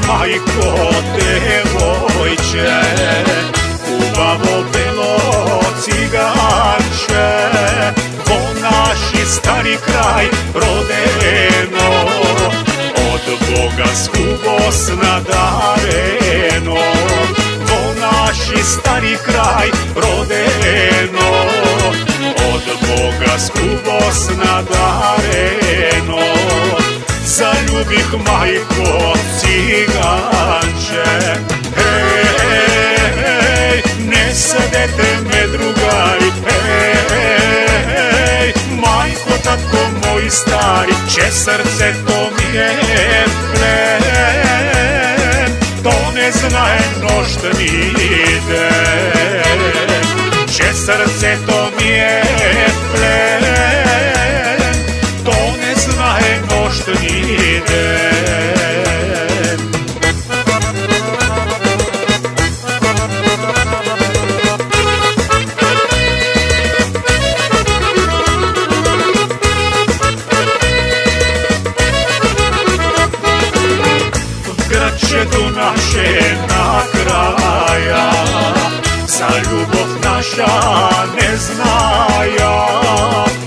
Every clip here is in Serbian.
majko devojče, kubavo belo ciganče, vo naši stari kraj rodeno, od Boga skubos nadareno, vo naši stari kraj rodeno, od Boga skubos nadareno. Zaljubih majko ciganče, hej, ne sadete me drugari, hej, majko, tatko moji stari, če srce to mi je plen, to ne znaje noštni den, če srce to mi je plen, to ne znaje noštni den. Gradčetu naše na kraja, za ljubov naša ne znaja,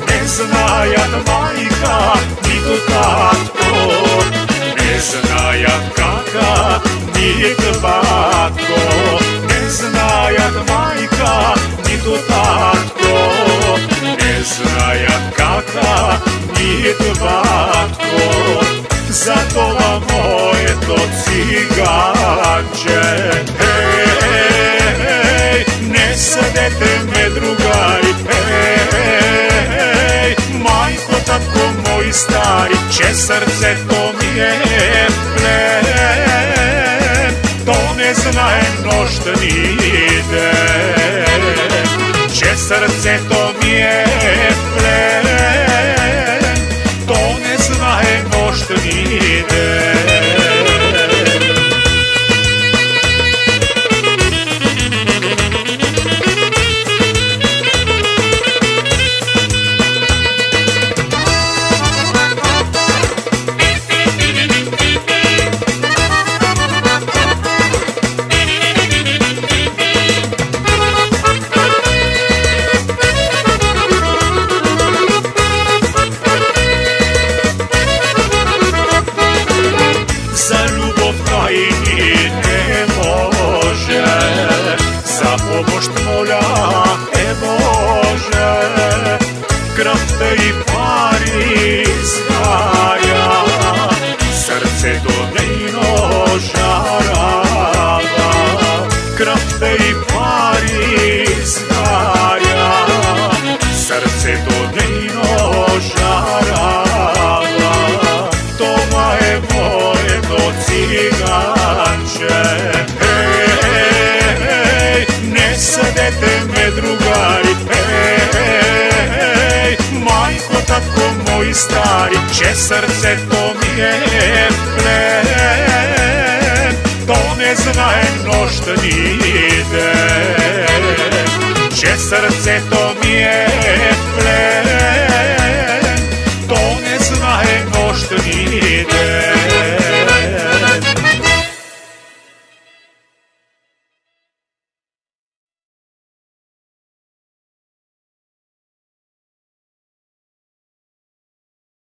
ne znajat majka ni tu tatko, ne znajat kaka ni batko, ne znajat majka ni tu tatko, ne znajat kaka ni batko. Zato vam moje to ciganče, hej, ne sadete me drugari, hej, majko, tatko moji stari, če srce to mi je plen, to ne znaje noštni den, če srce to mi je plen, to ne znaje noštni den. Krv te i pari zgaja, srce do nejno žarava. Krv te i pari zgaja, srce do nejno žarava. Toma je moje do ciganče, hej, ne sadete me drugari, hej, majko, tatko moji stari, če srce to mi je plen, to ne znaje noštni den, če srce to mi je plen.